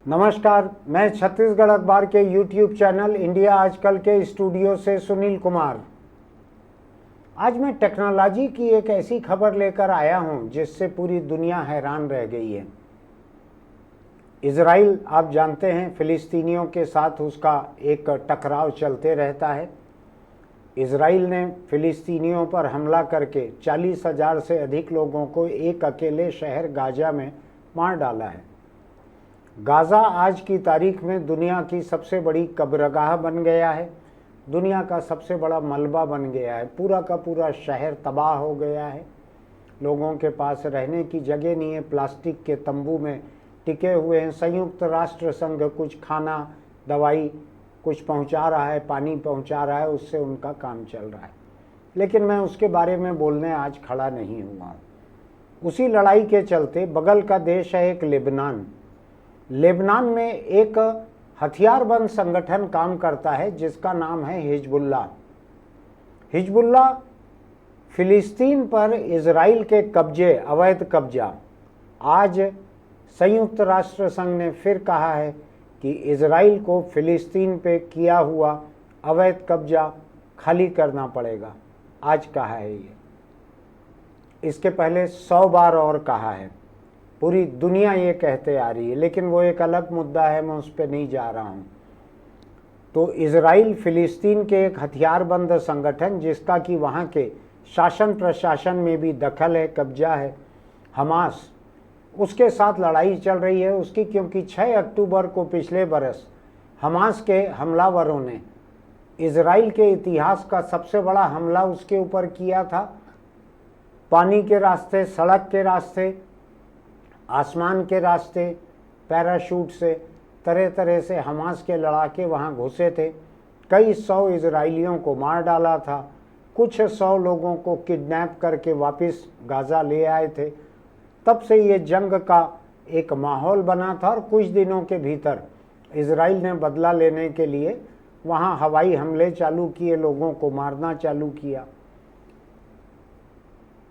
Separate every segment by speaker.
Speaker 1: नमस्कार, मैं छत्तीसगढ़ अखबार के यूट्यूब चैनल इंडिया आजकल के स्टूडियो से सुनील कुमार। आज मैं टेक्नोलॉजी की एक ऐसी खबर लेकर आया हूं जिससे पूरी दुनिया हैरान रह गई है। इजराइल, आप जानते हैं, फिलिस्तीनियों के साथ उसका एक टकराव चलते रहता है। इजराइल ने फिलिस्तीनियों पर हमला करके 40,000 से अधिक लोगों को एक अकेले शहर गाजा में मार डाला है। गाज़ा आज की तारीख में दुनिया की सबसे बड़ी कब्रगाह बन गया है, दुनिया का सबसे बड़ा मलबा बन गया है। पूरा का पूरा शहर तबाह हो गया है। लोगों के पास रहने की जगह नहीं है, प्लास्टिक के तंबू में टिके हुए हैं। संयुक्त राष्ट्र संघ कुछ खाना, दवाई कुछ पहुंचा रहा है, पानी पहुंचा रहा है, उससे उनका काम चल रहा है। लेकिन मैं उसके बारे में बोलने आज खड़ा नहीं हुआ। उसी लड़ाई के चलते बगल का देश है एक लेबनान। लेबनान में एक हथियारबंद संगठन काम करता है जिसका नाम है हिजबुल्लाह। हिजबुल्लाह फिलिस्तीन पर इजराइल के कब्जे, अवैध कब्जा, आज संयुक्त राष्ट्र संघ ने फिर कहा है कि इजराइल को फिलिस्तीन पे किया हुआ अवैध कब्जा खाली करना पड़ेगा। आज कहा है ये, इसके पहले 100 बार और कहा है। पूरी दुनिया ये कहते आ रही है, लेकिन वो एक अलग मुद्दा है, मैं उस पर नहीं जा रहा हूँ। तो इजराइल फिलिस्तीन के एक हथियारबंद संगठन जिसका कि वहाँ के शासन प्रशासन में भी दखल है, कब्जा है, हमास, उसके साथ लड़ाई चल रही है उसकी, क्योंकि 6 अक्टूबर को पिछले बरस हमास के हमलावरों ने इजराइल के इतिहास का सबसे बड़ा हमला उसके ऊपर किया था। पानी के रास्ते, सड़क के रास्ते, आसमान के रास्ते, पैराशूट से, तरह तरह से हमास के लड़ाके वहाँ घुसे थे। कई 100 इजराइलियों को मार डाला था। कुछ 100 लोगों को किडनैप करके वापस गाज़ा ले आए थे। तब से ये जंग का एक माहौल बना था और कुछ दिनों के भीतर इजराइल ने बदला लेने के लिए वहाँ हवाई हमले चालू किए, लोगों को मारना चालू किया।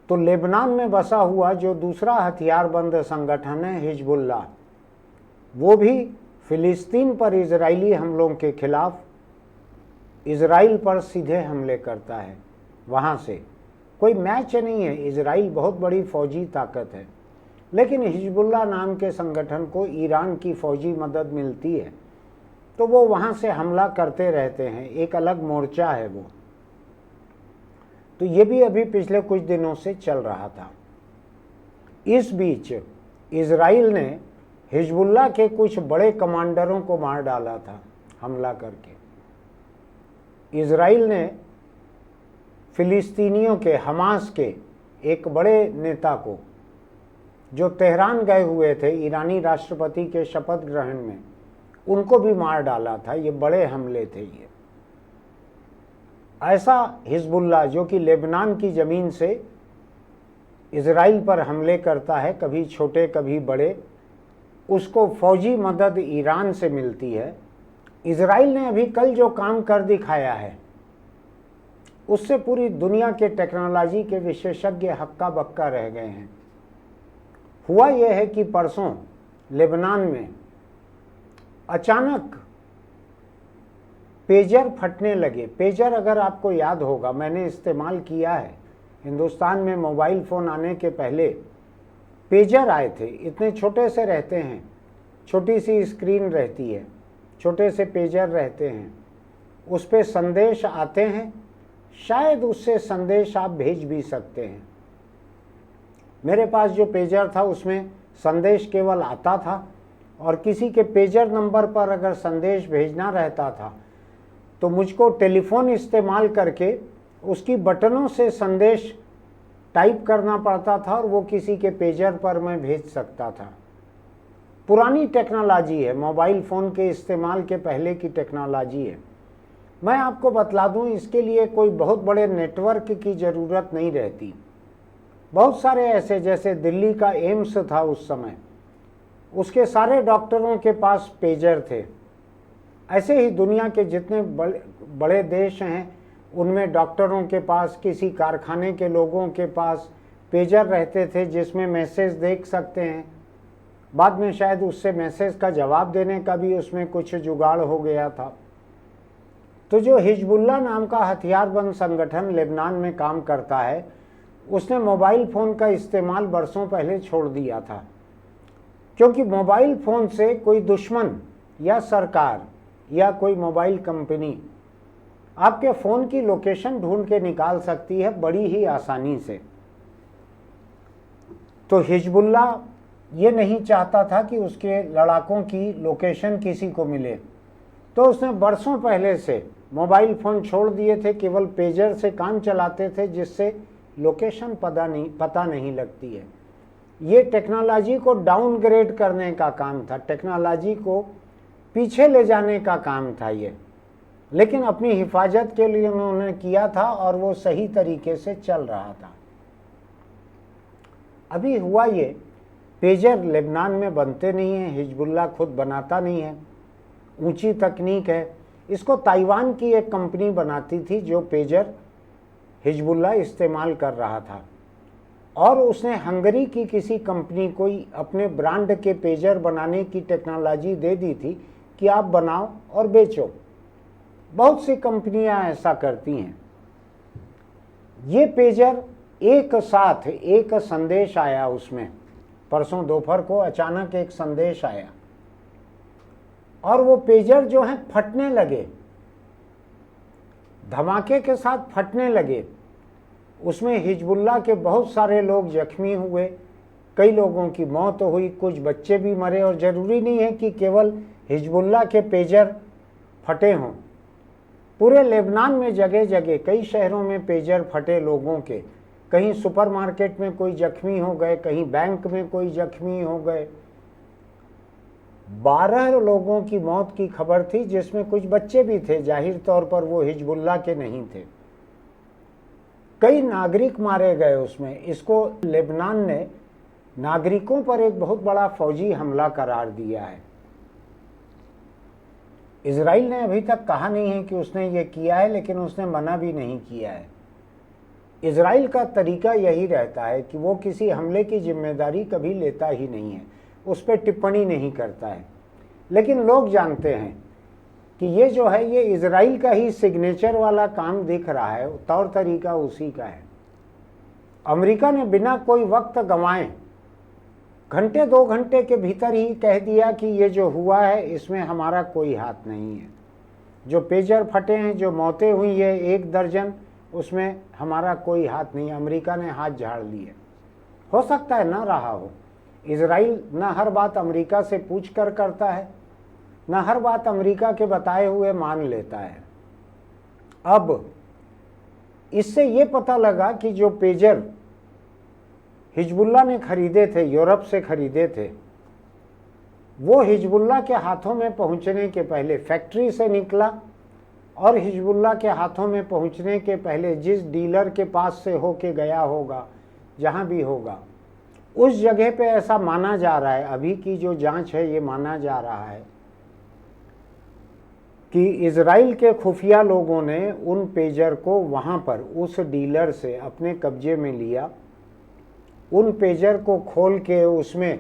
Speaker 1: तो लेबनान में बसा हुआ जो दूसरा हथियारबंद संगठन है हिजबुल्लाह, वो भी फिलिस्तीन पर इजरायली हमलों के खिलाफ इजराइल पर सीधे हमले करता है। वहाँ से कोई मैच नहीं है। इजराइल बहुत बड़ी फौजी ताकत है, लेकिन हिजबुल्लाह नाम के संगठन को ईरान की फौजी मदद मिलती है, तो वो वहाँ से हमला करते रहते हैं। एक अलग मोर्चा है वो। तो ये भी अभी पिछले कुछ दिनों से चल रहा था। इस बीच इजराइल ने हिजबुल्लाह के कुछ बड़े कमांडरों को मार डाला था हमला करके। इजराइल ने फिलिस्तीनियों के, हमास के एक बड़े नेता को, जो तेहरान गए हुए थे ईरानी राष्ट्रपति के शपथ ग्रहण में, उनको भी मार डाला था। ये बड़े हमले थे। ये ऐसा हिजबुल्लाह जो कि लेबनान की ज़मीन से इजराइल पर हमले करता है, कभी छोटे कभी बड़े, उसको फौजी मदद ईरान से मिलती है। इजराइल ने अभी कल जो काम कर दिखाया है उससे पूरी दुनिया के टेक्नोलॉजी के विशेषज्ञ हक्का बक्का रह गए हैं। हुआ यह है कि परसों लेबनान में अचानक पेजर फटने लगे। पेजर, अगर आपको याद होगा, मैंने इस्तेमाल किया है। हिंदुस्तान में मोबाइल फ़ोन आने के पहले पेजर आए थे। इतने छोटे से रहते हैं, छोटी सी स्क्रीन रहती है, छोटे से पेजर रहते हैं, उस पर संदेश आते हैं, शायद उससे संदेश आप भेज भी सकते हैं। मेरे पास जो पेजर था उसमें संदेश केवल आता था, और किसी के पेजर नंबर पर अगर संदेश भेजना रहता था तो मुझको टेलीफोन इस्तेमाल करके उसकी बटनों से संदेश टाइप करना पड़ता था और वो किसी के पेजर पर मैं भेज सकता था। पुरानी टेक्नोलॉजी है, मोबाइल फ़ोन के इस्तेमाल के पहले की टेक्नोलॉजी है। मैं आपको बतला दूं, इसके लिए कोई बहुत बड़े नेटवर्क की ज़रूरत नहीं रहती। बहुत सारे ऐसे, जैसे दिल्ली का एम्स था उस समय, उसके सारे डॉक्टरों के पास पेजर थे। ऐसे ही दुनिया के जितने बड़े देश हैं उनमें डॉक्टरों के पास, किसी कारखाने के लोगों के पास पेजर रहते थे जिसमें मैसेज देख सकते हैं, बाद में शायद उससे मैसेज का जवाब देने का भी उसमें कुछ जुगाड़ हो गया था। तो जो हिजबुल्लाह नाम का हथियारबंद संगठन लेबनान में काम करता है, उसने मोबाइल फ़ोन का इस्तेमाल बरसों पहले छोड़ दिया था, क्योंकि मोबाइल फ़ोन से कोई दुश्मन या सरकार या कोई मोबाइल कंपनी आपके फ़ोन की लोकेशन ढूंढ के निकाल सकती है बड़ी ही आसानी से। तो हिजबुल्लाह ये नहीं चाहता था कि उसके लड़ाकों की लोकेशन किसी को मिले, तो उसने बरसों पहले से मोबाइल फ़ोन छोड़ दिए थे, केवल पेजर से काम चलाते थे जिससे लोकेशन पता नहीं लगती है। ये टेक्नोलॉजी को डाउनग्रेड करने का काम था, टेक्नोलॉजी को पीछे ले जाने का काम था ये, लेकिन अपनी हिफाजत के लिए उन्होंने किया था और वो सही तरीके से चल रहा था। अभी हुआ ये, पेजर लेबनान में बनते नहीं हैं, हिजबुल्लाह खुद बनाता नहीं है, ऊंची तकनीक है। इसको ताइवान की एक कंपनी बनाती थी जो पेजर हिजबुल्लाह इस्तेमाल कर रहा था, और उसने हंगरी की किसी कंपनी को अपने ब्रांड के पेजर बनाने की टेक्नोलॉजी दे दी थी कि आप बनाओ और बेचो। बहुत सी कंपनियां ऐसा करती हैं। ये पेजर एक साथ एक संदेश आया उसमें, परसों दोपहर को अचानक एक संदेश आया और वो पेजर जो है फटने लगे, धमाके के साथ फटने लगे। उसमें हिजबुल्लाह के बहुत सारे लोग जख्मी हुए, कई लोगों की मौत हुई, कुछ बच्चे भी मरे। और ज़रूरी नहीं है कि केवल हिजबुल्लाह के पेजर फटे हों, पूरे लेबनान में जगह जगह कई शहरों में पेजर फटे लोगों के। कहीं सुपरमार्केट में कोई जख्मी हो गए, कहीं बैंक में कोई जख्मी हो गए। 12 लोगों की मौत की खबर थी, जिसमें कुछ बच्चे भी थे, जाहिर तौर पर वो हिजबुल्लाह के नहीं थे। कई नागरिक मारे गए उसमें। इसको लेबनान ने नागरिकों पर एक बहुत बड़ा फौजी हमला करार दिया है। इजराइल ने अभी तक कहा नहीं है कि उसने ये किया है, लेकिन उसने मना भी नहीं किया है। इजराइल का तरीका यही रहता है कि वो किसी हमले की जिम्मेदारी कभी लेता ही नहीं है, उस पर टिप्पणी नहीं करता है। लेकिन लोग जानते हैं कि ये जो है ये इजराइल का ही सिग्नेचर वाला काम दिख रहा है, तौर तरीका उसी का है। अमेरिका ने बिना कोई वक्त गंवाए घंटे 2 घंटे के भीतर ही कह दिया कि ये जो हुआ है इसमें हमारा कोई हाथ नहीं है। जो पेजर फटे हैं, जो मौतें हुई है 1 दर्जन, उसमें हमारा कोई हाथ नहीं। अमेरिका ने हाथ झाड़ लिए। हो सकता है ना रहा हो। इजराइल ना हर बात अमेरिका से पूछ कर करता है, ना हर बात अमेरिका के बताए हुए मान लेता है। अब इससे ये पता लगा कि जो पेजर हिजबुल्लाह ने खरीदे थे, यूरोप से खरीदे थे, वो हिजबुल्लाह के हाथों में पहुंचने के पहले फैक्ट्री से निकला, और हिजबुल्लाह के हाथों में पहुंचने के पहले जिस डीलर के पास से होके गया होगा, जहां भी होगा, उस जगह पे ऐसा माना जा रहा है, अभी की जो जांच है ये माना जा रहा है कि इजराइल के खुफिया लोगों ने उन पेजर को वहां पर उस डीलर से अपने कब्जे में लिया। उन पेजर को खोल के उसमें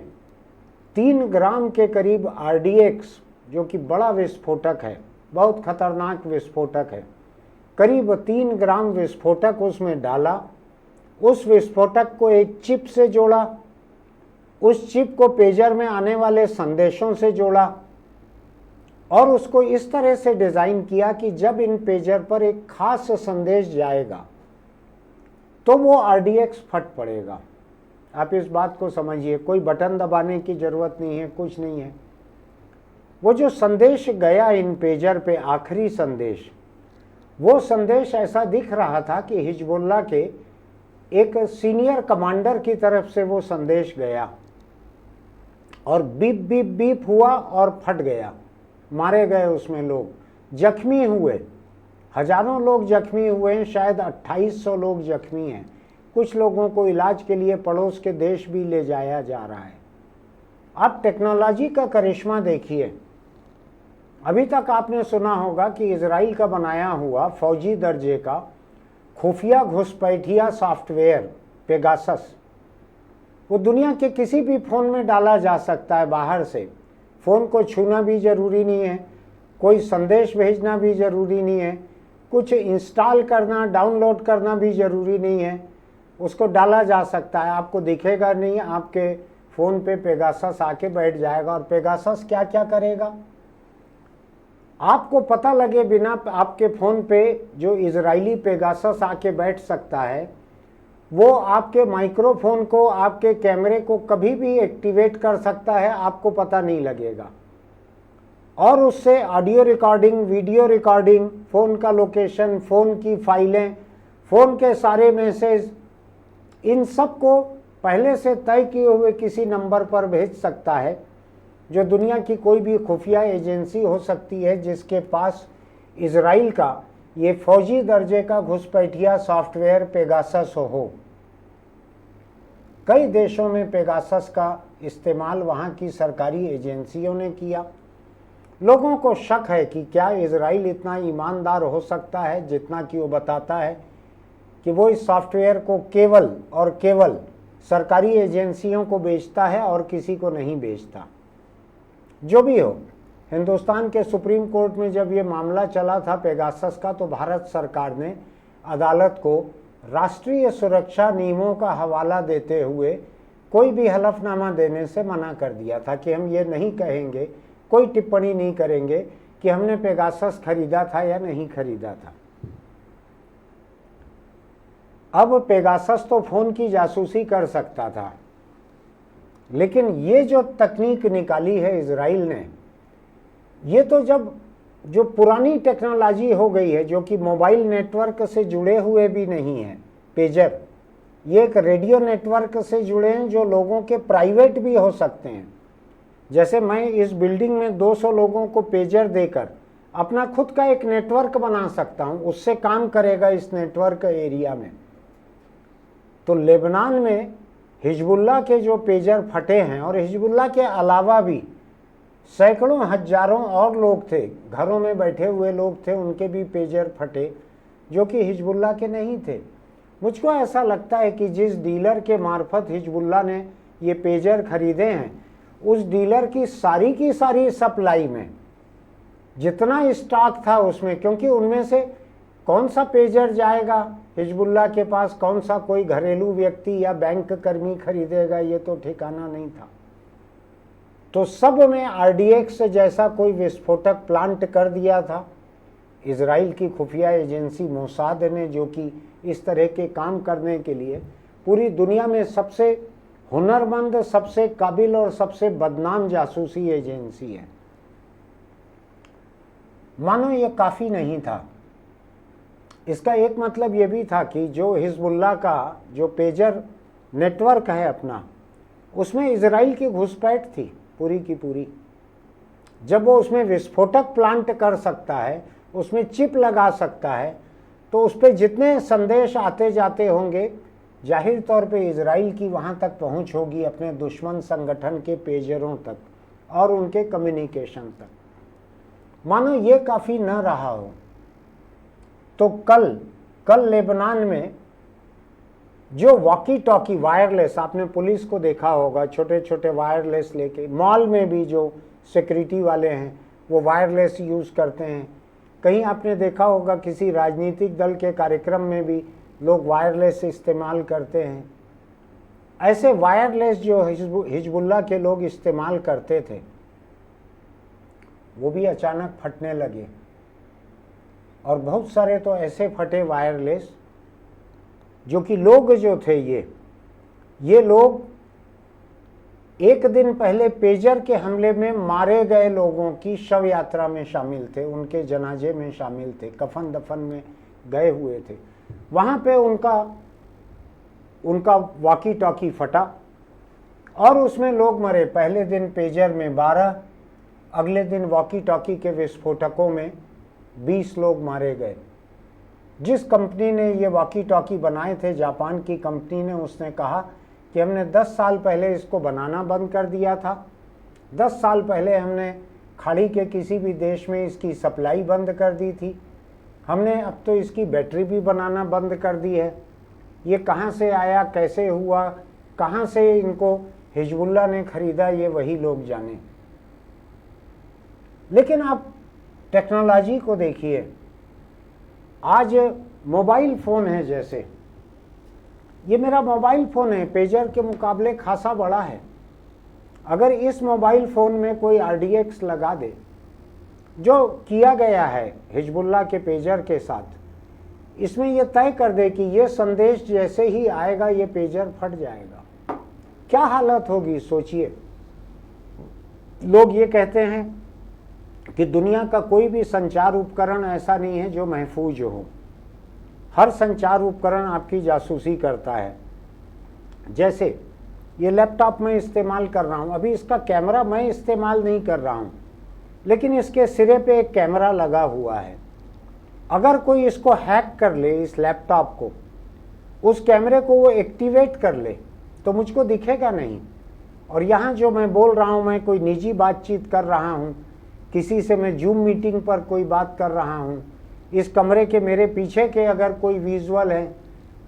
Speaker 1: 3 ग्राम के करीब RDX, जो कि बड़ा विस्फोटक है, बहुत खतरनाक विस्फोटक है, करीब 3 ग्राम विस्फोटक उसमें डाला। उस विस्फोटक को एक चिप से जोड़ा, उस चिप को पेजर में आने वाले संदेशों से जोड़ा, और उसको इस तरह से डिज़ाइन किया कि जब इन पेजर पर एक खास संदेश जाएगा तो वो RDX फट पड़ेगा। आप इस बात को समझिए, कोई बटन दबाने की ज़रूरत नहीं है, कुछ नहीं है। वो जो संदेश गया इन पेजर पे, आखिरी संदेश, वो संदेश ऐसा दिख रहा था कि हिजबुल्लाह के एक सीनियर कमांडर की तरफ से वो संदेश गया, और बीप बीप बीप हुआ और फट गया। मारे गए उसमें लोग, जख्मी हुए, हजारों लोग जख्मी हुए हैं, शायद 2800 लोग जख्मी हैं। कुछ लोगों को इलाज के लिए पड़ोस के देश भी ले जाया जा रहा है। आप टेक्नोलॉजी का करिश्मा देखिए। अभी तक आपने सुना होगा कि इजराइल का बनाया हुआ फौजी दर्जे का खुफिया घुसपैठिया सॉफ्टवेयर पेगासस, वो दुनिया के किसी भी फ़ोन में डाला जा सकता है बाहर से। फ़ोन को छूना भी ज़रूरी नहीं है, कोई संदेश भेजना भी ज़रूरी नहीं है, कुछ इंस्टॉल करना डाउनलोड करना भी ज़रूरी नहीं है, उसको डाला जा सकता है। आपको दिखेगा नहीं, आपके फ़ोन पे पेगासस आके बैठ जाएगा। और पेगासस क्या क्या करेगा आपको पता लगे बिना, आपके फ़ोन पे जो इजरायली पेगासस आके बैठ सकता है वो आपके माइक्रोफोन को, आपके कैमरे को कभी भी एक्टिवेट कर सकता है, आपको पता नहीं लगेगा। और उससे audio recording, video recording, phone का लोकेशन, फ़ोन की फाइलें, फ़ोन के सारे मैसेज, इन सब को पहले से तय किए हुए किसी नंबर पर भेज सकता है, जो दुनिया की कोई भी खुफिया एजेंसी हो सकती है जिसके पास इजराइल का ये फौजी दर्जे का घुसपैठिया सॉफ्टवेयर पेगासस हो। कई देशों में पेगासस का इस्तेमाल वहाँ की सरकारी एजेंसियों ने किया। लोगों को शक है कि क्या इजराइल इतना ईमानदार हो सकता है जितना कि वो बताता है कि वो इस सॉफ्टवेयर को केवल और केवल सरकारी एजेंसियों को बेचता है और किसी को नहीं बेचता। जो भी हो, हिंदुस्तान के सुप्रीम कोर्ट में जब ये मामला चला था पेगासस का, तो भारत सरकार ने अदालत को राष्ट्रीय सुरक्षा नियमों का हवाला देते हुए कोई भी हलफनामा देने से मना कर दिया था कि हम ये नहीं कहेंगे, कोई टिप्पणी नहीं करेंगे कि हमने पेगासस खरीदा था या नहीं खरीदा था। अब पेगासस तो फ़ोन की जासूसी कर सकता था, लेकिन ये जो तकनीक निकाली है इजराइल ने, ये तो जब जो पुरानी टेक्नोलॉजी हो गई है, जो कि मोबाइल नेटवर्क से जुड़े हुए भी नहीं है, पेजर, ये एक रेडियो नेटवर्क से जुड़े हैं जो लोगों के प्राइवेट भी हो सकते हैं। जैसे मैं इस बिल्डिंग में 200 लोगों को पेजर देकर अपना खुद का एक नेटवर्क बना सकता हूँ, उससे काम करेगा इस नेटवर्क एरिया में। तो लेबनान में हिजबुल्लाह के जो पेजर फटे हैं, और हिजबुल्लाह के अलावा भी सैकड़ों हजारों और लोग थे, घरों में बैठे हुए लोग थे, उनके भी पेजर फटे जो कि हिजबुल्लाह के नहीं थे। मुझको ऐसा लगता है कि जिस डीलर के मार्फत हिजबुल्लाह ने ये पेजर खरीदे हैं, उस डीलर की सारी सप्लाई में जितना स्टॉक था उसमें, क्योंकि उनमें से कौन सा पेजर जाएगा हिजबुल्लाह के पास, कौन सा कोई घरेलू व्यक्ति या बैंक कर्मी खरीदेगा, ये तो ठिकाना नहीं था। तो सब में RDX जैसा कोई विस्फोटक प्लांट कर दिया था इजराइल की खुफिया एजेंसी मोसाद ने, जो कि इस तरह के काम करने के लिए पूरी दुनिया में सबसे हुनरमंद, सबसे काबिल और सबसे बदनाम जासूसी एजेंसी है। मानो ये काफ़ी नहीं था। इसका एक मतलब ये भी था कि जो हिजबुल्लाह का जो पेजर नेटवर्क है अपना, उसमें इजराइल की घुसपैठ थी पूरी की पूरी। जब वो उसमें विस्फोटक प्लांट कर सकता है, उसमें चिप लगा सकता है, तो उस पर जितने संदेश आते जाते होंगे, जाहिर तौर पे इजराइल की वहाँ तक पहुँच होगी अपने दुश्मन संगठन के पेजरों तक और उनके कम्युनिकेशन तक। मानो ये काफ़ी न रहा हो तो कल लेबनान में जो वॉकी टॉकी वायरलेस, आपने पुलिस को देखा होगा छोटे छोटे वायरलेस लेके, मॉल में भी जो सिक्योरिटी वाले हैं वो वायरलेस यूज़ करते हैं। कहीं आपने देखा होगा किसी राजनीतिक दल के कार्यक्रम में भी लोग वायरलेस इस्तेमाल करते हैं। ऐसे वायरलेस जो हिजबुल्लाह के लोग इस्तेमाल करते थे, वो भी अचानक फटने लगे। और बहुत सारे तो ऐसे फटे वायरलेस जो कि लोग जो थे ये लोग एक दिन पहले पेजर के हमले में मारे गए लोगों की शव यात्रा में शामिल थे, उनके जनाजे में शामिल थे, कफन दफन में गए हुए थे। वहाँ पे उनका वॉकी टॉकी फटा और उसमें लोग मरे। पहले दिन पेजर में 12, अगले दिन वॉकी टॉकी के विस्फोटकों में 20 लोग मारे गए। जिस कंपनी ने ये वॉकी टॉकी बनाए थे, जापान की कंपनी ने, उसने कहा कि हमने 10 साल पहले इसको बनाना बंद कर दिया था। 10 साल पहले हमने खाड़ी के किसी भी देश में इसकी सप्लाई बंद कर दी थी। हमने अब तो इसकी बैटरी भी बनाना बंद कर दी है। ये कहाँ से आया, कैसे हुआ, कहाँ से इनको हिजबुल्लाह ने खरीदा ये वही लोग जाने। लेकिन आप टेक्नोलॉजी को देखिए, आज मोबाइल फ़ोन है, जैसे ये मेरा मोबाइल फ़ोन है, पेजर के मुकाबले खासा बड़ा है। अगर इस मोबाइल फ़ोन में कोई RDX लगा दे, जो किया गया है हिजबुल्लाह के पेजर के साथ, इसमें यह तय कर दे कि ये संदेश जैसे ही आएगा ये पेजर फट जाएगा, क्या हालत होगी सोचिए। लोग ये कहते हैं कि दुनिया का कोई भी संचार उपकरण ऐसा नहीं है जो महफूज हो। हर संचार उपकरण आपकी जासूसी करता है। जैसे ये लैपटॉप में इस्तेमाल कर रहा हूँ, अभी इसका कैमरा मैं इस्तेमाल नहीं कर रहा हूँ, लेकिन इसके सिरे पे एक कैमरा लगा हुआ है। अगर कोई इसको हैक कर ले, इस लैपटॉप को, उस कैमरे को वो एक्टिवेट कर ले, तो मुझको दिखेगा नहीं। और यहाँ जो मैं बोल रहा हूँ, मैं कोई निजी बातचीत कर रहा हूँ, किसी से मैं जूम मीटिंग पर कोई बात कर रहा हूँ, इस कमरे के मेरे पीछे के अगर कोई विजुअल है,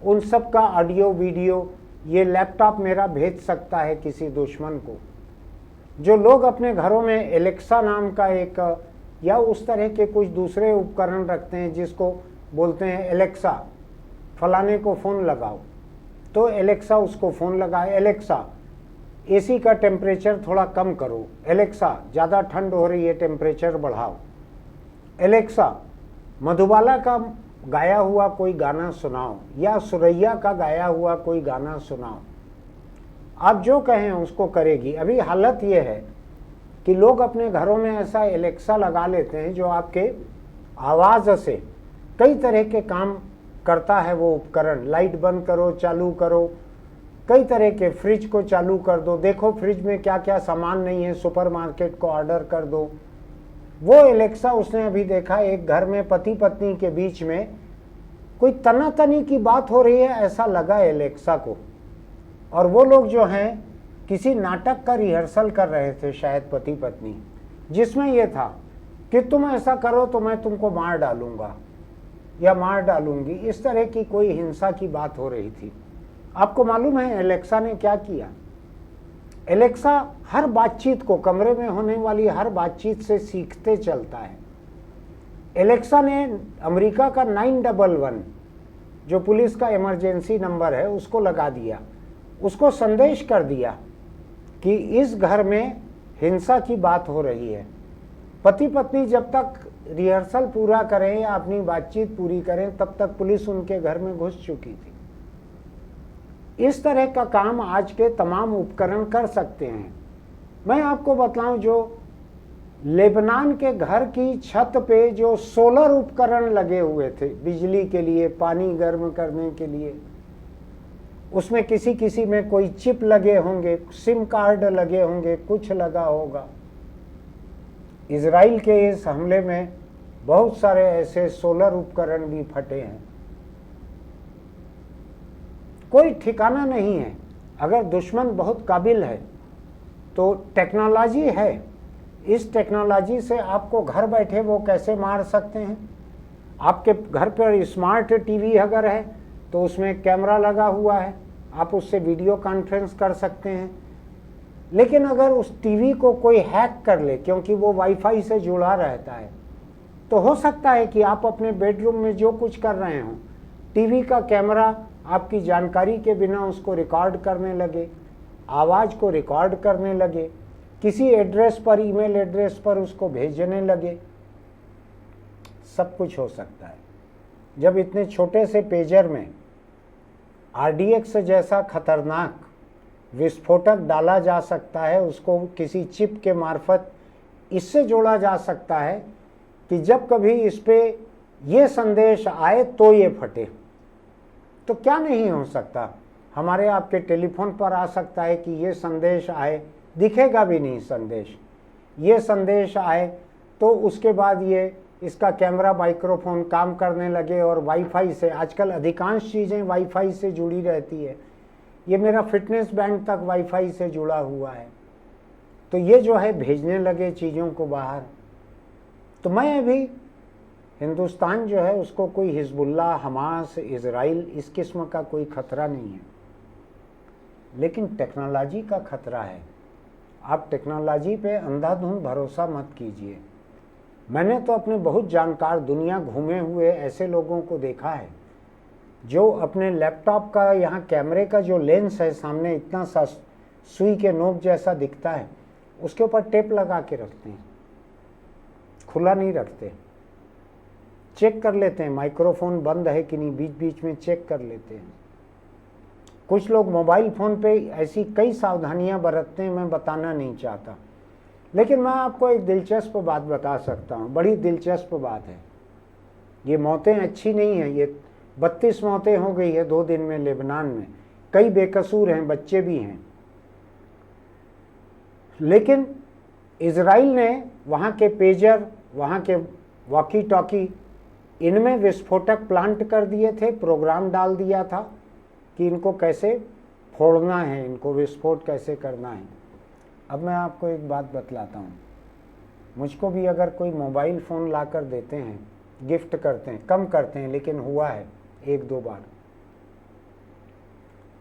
Speaker 1: उन सब का ऑडियो वीडियो ये लैपटॉप मेरा भेज सकता है किसी दुश्मन को। जो लोग अपने घरों में एलेक्सा नाम का एक या उस तरह के कुछ दूसरे उपकरण रखते हैं जिसको बोलते हैं एलेक्सा, फलाने को फ़ोन लगाओ, तो एलेक्सा उसको फ़ोन लगाए, एलेक्सा AC का टेम्परेचर थोड़ा कम करो, एलेक्सा ज़्यादा ठंड हो रही है टेम्परेचर बढ़ाओ, एलेक्सा मधुबाला का गाया हुआ कोई गाना सुनाओ या सुरैया का गाया हुआ कोई गाना सुनाओ। आप जो कहें उसको करेगी। अभी हालत ये है कि लोग अपने घरों में ऐसा एलेक्सा लगा लेते हैं जो आपके आवाज़ से कई तरह के काम करता है वो उपकरण। लाइट बंद करो, चालू करो, कई तरह के, फ्रिज को चालू कर दो, देखो फ्रिज में क्या क्या सामान नहीं है, सुपरमार्केट को ऑर्डर कर दो। वो एलेक्सा उसने अभी देखा, एक घर में पति पत्नी के बीच में कोई तनातनी की बात हो रही है, ऐसा लगा एलेक्सा को। और वो लोग जो हैं किसी नाटक का रिहर्सल कर रहे थे, शायद पति पत्नी, जिसमें ये था कि तुम ऐसा करो तो मैं तुमको मार डालूंगा या मार डालूंगी, इस तरह की कोई हिंसा की बात हो रही थी। आपको मालूम है एलेक्सा ने क्या किया? एलेक्सा हर बातचीत को, कमरे में होने वाली हर बातचीत से सीखते चलता है। एलेक्सा ने अमेरिका का 911 जो पुलिस का इमरजेंसी नंबर है उसको लगा दिया, उसको संदेश कर दिया कि इस घर में हिंसा की बात हो रही है। पति पत्नी जब तक रिहर्सल पूरा करें या अपनी बातचीत पूरी करें तब तक पुलिस उनके घर में घुस चुकी थी। इस तरह का काम आज के तमाम उपकरण कर सकते हैं। मैं आपको बतलाऊं, जो लेबनान के घर की छत पे जो सोलर उपकरण लगे हुए थे बिजली के लिए, पानी गर्म करने के लिए, उसमें किसी किसी में कोई चिप लगे होंगे, सिम कार्ड लगे होंगे, कुछ लगा होगा। इजराइल के इस हमले में बहुत सारे ऐसे सोलर उपकरण भी फटे हैं। कोई ठिकाना नहीं है। अगर दुश्मन बहुत काबिल है तो टेक्नोलॉजी है, इस टेक्नोलॉजी से आपको घर बैठे वो कैसे मार सकते हैं। आपके घर पर स्मार्ट टीवी अगर है तो उसमें कैमरा लगा हुआ है, आप उससे वीडियो कॉन्फ्रेंस कर सकते हैं। लेकिन अगर उस टीवी को कोई हैक कर ले, क्योंकि वो वाईफाई से जुड़ा रहता है, तो हो सकता है कि आप अपने बेडरूम में जो कुछ कर रहे हो, टीवी का कैमरा आपकी जानकारी के बिना उसको रिकॉर्ड करने लगे, आवाज़ को रिकॉर्ड करने लगे, किसी एड्रेस पर, ईमेल एड्रेस पर उसको भेजने लगे। सब कुछ हो सकता है। जब इतने छोटे से पेजर में RDX जैसा खतरनाक विस्फोटक डाला जा सकता है, उसको किसी चिप के मार्फत इससे जोड़ा जा सकता है कि जब कभी इस पे ये संदेश आए तो ये फटे। तो क्या नहीं हो सकता। हमारे आपके टेलीफोन पर आ सकता है कि ये संदेश आए, दिखेगा भी नहीं संदेश, ये संदेश आए तो उसके बाद ये इसका कैमरा माइक्रोफोन काम करने लगे और वाईफाई से, आजकल अधिकांश चीज़ें वाईफाई से जुड़ी रहती है। ये मेरा फिटनेस बैंड तक वाईफाई से जुड़ा हुआ है। तो ये जो है भेजने लगे चीज़ों को बाहर। तो मैं अभी हिंदुस्तान जो है उसको कोई हिजबुल्लाह, हमास, इजराइल इस किस्म का कोई खतरा नहीं है। लेकिन टेक्नोलॉजी का खतरा है। आप टेक्नोलॉजी पे अंधाधुंध भरोसा मत कीजिए। मैंने तो अपने बहुत जानकार दुनिया घूमे हुए ऐसे लोगों को देखा है जो अपने लैपटॉप का यहाँ कैमरे का जो लेंस है सामने इतना सा सुई के नोक जैसा दिखता है, उसके ऊपर टेप लगा के रखते हैं, खुला नहीं रखते। चेक कर लेते हैं माइक्रोफोन बंद है कि नहीं, बीच बीच में चेक कर लेते हैं। कुछ लोग मोबाइल फ़ोन पे ऐसी कई सावधानियां बरतते हैं, मैं बताना नहीं चाहता, लेकिन मैं आपको एक दिलचस्प बात बता सकता हूँ। बड़ी दिलचस्प बात है। ये मौतें अच्छी नहीं हैं। ये 32 मौतें हो गई है 2 दिन में लेबनान में। कई बेकसूर हैं, बच्चे भी हैं। लेकिन इजराइल ने वहाँ के पेजर, वहाँ के वॉकी टॉकी, इनमें विस्फोटक प्लांट कर दिए थे। प्रोग्राम डाल दिया था कि इनको कैसे फोड़ना है, इनको विस्फोट कैसे करना है। अब मैं आपको एक बात बतलाता हूँ। मुझको भी अगर कोई मोबाइल फ़ोन ला कर देते हैं, गिफ्ट करते हैं, कम करते हैं लेकिन हुआ है 1-2 बार,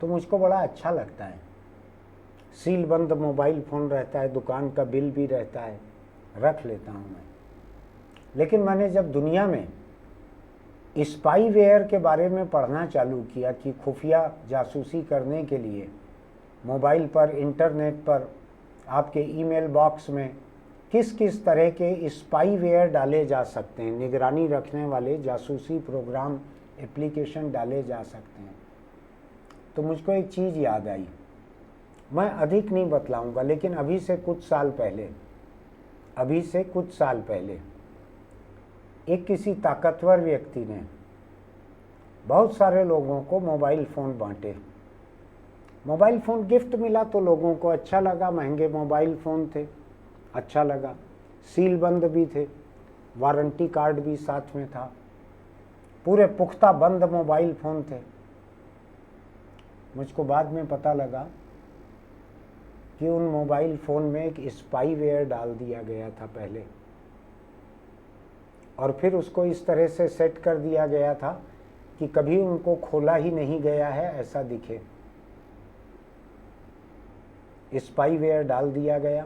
Speaker 1: तो मुझको बड़ा अच्छा लगता है। सील बंद मोबाइल फ़ोन रहता है, दुकान का बिल भी रहता है, रख लेता हूँ मैं। लेकिन मैंने जब दुनिया में स्पाईवेयर के बारे में पढ़ना चालू किया कि खुफिया जासूसी करने के लिए मोबाइल पर, इंटरनेट पर, आपके ईमेल बॉक्स में किस किस तरह के स्पाईवेयर डाले जा सकते हैं, निगरानी रखने वाले जासूसी प्रोग्राम, एप्लीकेशन डाले जा सकते हैं, तो मुझको एक चीज़ याद आई। मैं अधिक नहीं बतलाऊंगा, लेकिन अभी से कुछ साल पहले एक किसी ताकतवर व्यक्ति ने बहुत सारे लोगों को मोबाइल फ़ोन बांटे। मोबाइल फ़ोन गिफ्ट मिला तो लोगों को अच्छा लगा, महंगे मोबाइल फ़ोन थे, अच्छा लगा, सील बंद भी थे, वारंटी कार्ड भी साथ में था, पूरे पुख्ता बंद मोबाइल फ़ोन थे। मुझको बाद में पता लगा कि उन मोबाइल फ़ोन में एक स्पाईवेयर डाल दिया गया था पहले, और फिर उसको इस तरह से सेट कर दिया गया था कि कभी उनको खोला ही नहीं गया है ऐसा दिखे। स्पाईवेयर डाल दिया गया।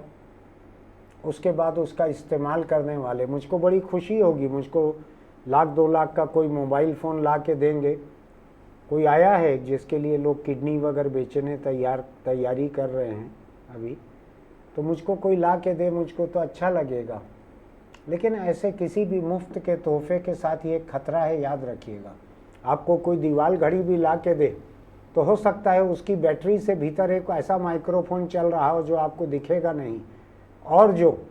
Speaker 1: उसके बाद उसका इस्तेमाल करने वाले, मुझको बड़ी खुशी होगी, मुझको 1-2 लाख का कोई मोबाइल फ़ोन ला के देंगे। कोई आया है जिसके लिए लोग किडनी वगैरह बेचने तैयारी कर रहे हैं अभी, तो मुझको कोई ला के दे, मुझको तो अच्छा लगेगा। लेकिन ऐसे किसी भी मुफ्त के तोहफे के साथ ये खतरा है, याद रखिएगा। आपको कोई दीवार घड़ी भी ला के दे तो हो सकता है उसकी बैटरी से भीतर एक ऐसा माइक्रोफोन चल रहा हो जो आपको दिखेगा नहीं, और जो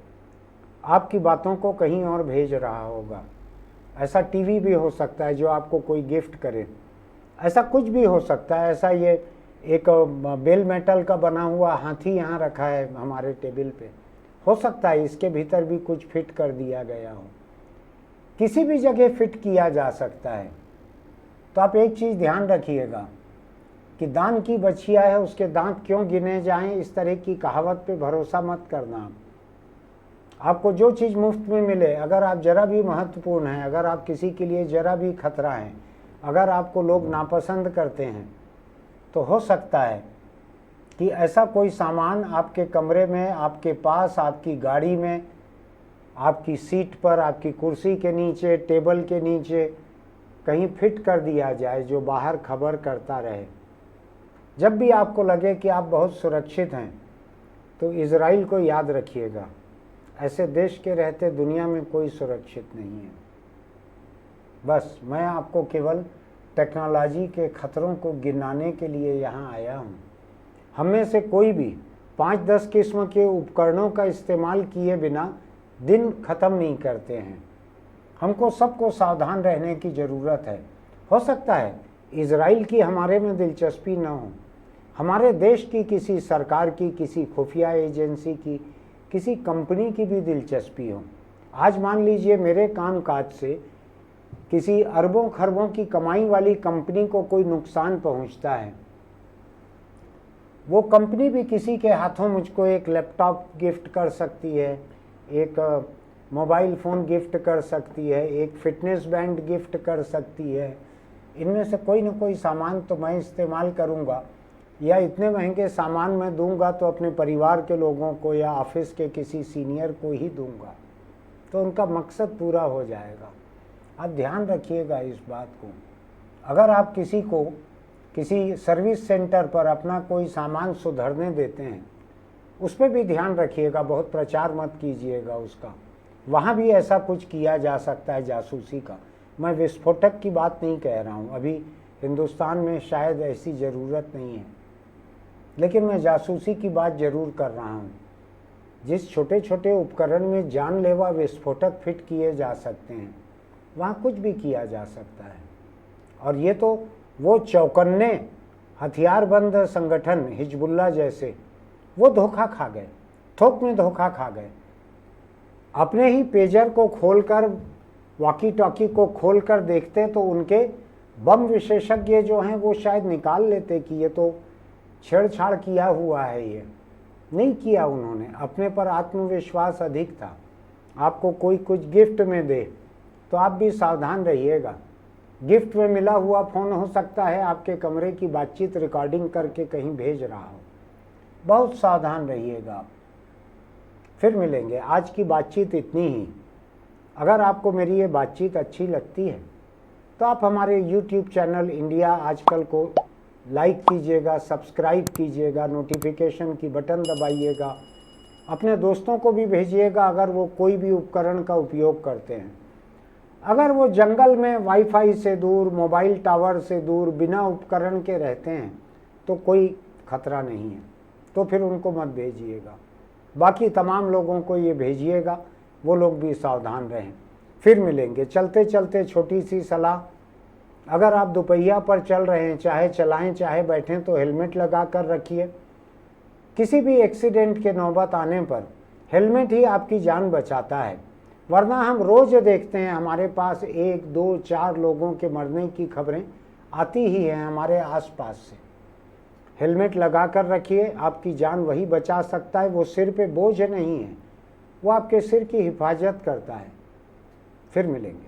Speaker 1: आपकी बातों को कहीं और भेज रहा होगा। ऐसा टीवी भी हो सकता है जो आपको कोई गिफ्ट करे, ऐसा कुछ भी हो सकता है। ऐसा ये एक बेल मेटल का बना हुआ हाथी यहाँ रखा है हमारे टेबल पे, हो सकता है इसके भीतर भी कुछ फिट कर दिया गया हो। किसी भी जगह फिट किया जा सकता है। तो आप एक चीज़ ध्यान रखिएगा कि दान की बछिया है उसके दांत क्यों गिने जाएं, इस तरह की कहावत पे भरोसा मत करना। आपको जो चीज़ मुफ्त में मिले, अगर आप जरा भी महत्वपूर्ण हैं, अगर आप किसी के लिए जरा भी खतरा हैं, अगर आपको लोग नापसंद करते हैं, तो हो सकता है कि ऐसा कोई सामान आपके कमरे में, आपके पास, आपकी गाड़ी में, आपकी सीट पर, आपकी कुर्सी के नीचे, टेबल के नीचे कहीं फिट कर दिया जाए जो बाहर खबर करता रहे। जब भी आपको लगे कि आप बहुत सुरक्षित हैं, तो इजराइल को याद रखिएगा। ऐसे देश के रहते दुनिया में कोई सुरक्षित नहीं है। बस मैं आपको केवल टेक्नोलॉजी के खतरों को गिनाने के लिए यहाँ आया हूँ। हम में से कोई भी 5-10 किस्म के उपकरणों का इस्तेमाल किए बिना दिन ख़त्म नहीं करते हैं। हमको सबको सावधान रहने की ज़रूरत है। हो सकता है इजराइल की हमारे में दिलचस्पी न हो, हमारे देश की किसी सरकार की, किसी खुफिया एजेंसी की, किसी कंपनी की भी दिलचस्पी हो। आज मान लीजिए मेरे कामकाज से किसी अरबों खरबों की कमाई वाली कंपनी को कोई नुकसान पहुंचता है, वो कंपनी भी किसी के हाथों मुझको एक लैपटॉप गिफ्ट कर सकती है, एक मोबाइल फ़ोन गिफ्ट कर सकती है, एक फिटनेस बैंड गिफ्ट कर सकती है। इनमें से कोई न कोई सामान तो मैं इस्तेमाल करूंगा, या इतने महंगे सामान मैं दूंगा तो अपने परिवार के लोगों को या ऑफिस के किसी सीनियर को ही दूंगा, तो उनका मकसद पूरा हो जाएगा। आप ध्यान रखिएगा इस बात को। अगर आप किसी को किसी सर्विस सेंटर पर अपना कोई सामान सुधरने देते हैं, उस पर भी ध्यान रखिएगा, बहुत प्रचार मत कीजिएगा उसका। वहाँ भी ऐसा कुछ किया जा सकता है जासूसी का। मैं विस्फोटक की बात नहीं कह रहा हूँ, अभी हिंदुस्तान में शायद ऐसी ज़रूरत नहीं है, लेकिन मैं जासूसी की बात ज़रूर कर रहा हूँ। जिस छोटे छोटे उपकरण में जानलेवा विस्फोटक फिट किए जा सकते हैं, वहाँ कुछ भी किया जा सकता है। और ये तो वो चौकन्ने हथियारबंद संगठन हिजबुल्लाह जैसे, वो धोखा खा गए, थोक में धोखा खा गए। अपने ही पेजर को खोलकर, वॉकी टॉकी को खोलकर देखते तो उनके बम विशेषज्ञ जो हैं वो शायद निकाल लेते कि ये तो छेड़छाड़ किया हुआ है। ये नहीं किया उन्होंने, अपने पर आत्मविश्वास अधिक था। आपको कोई कुछ गिफ्ट में दे तो आप भी सावधान रहिएगा। गिफ्ट में मिला हुआ फ़ोन हो सकता है आपके कमरे की बातचीत रिकॉर्डिंग करके कहीं भेज रहा हो। बहुत सावधान रहिएगा आप। फिर मिलेंगे। आज की बातचीत इतनी ही। अगर आपको मेरी ये बातचीत अच्छी लगती है तो आप हमारे YouTube चैनल इंडिया आजकल को लाइक कीजिएगा, सब्सक्राइब कीजिएगा, नोटिफिकेशन की बटन दबाइएगा, अपने दोस्तों को भी भेजिएगा अगर वो कोई भी उपकरण का उपयोग करते हैं। अगर वो जंगल में वाईफाई से दूर, मोबाइल टावर से दूर, बिना उपकरण के रहते हैं तो कोई खतरा नहीं है, तो फिर उनको मत भेजिएगा। बाकी तमाम लोगों को ये भेजिएगा, वो लोग भी सावधान रहें। फिर मिलेंगे। चलते चलते छोटी सी सलाह, अगर आप दोपहिया पर चल रहे हैं, चाहे चलाएं चाहे बैठें, तो हेलमेट लगा कर रखिए। किसी भी एक्सीडेंट के नौबत आने पर हेलमेट ही आपकी जान बचाता है, वरना हम रोज़ देखते हैं हमारे पास 1, 2, 4 लोगों के मरने की खबरें आती ही हैं हमारे आसपास से। हेलमेट लगा कर रखिए, आपकी जान वही बचा सकता है। वो सिर पे बोझ नहीं है, वो आपके सिर की हिफाजत करता है। फिर मिलेंगे।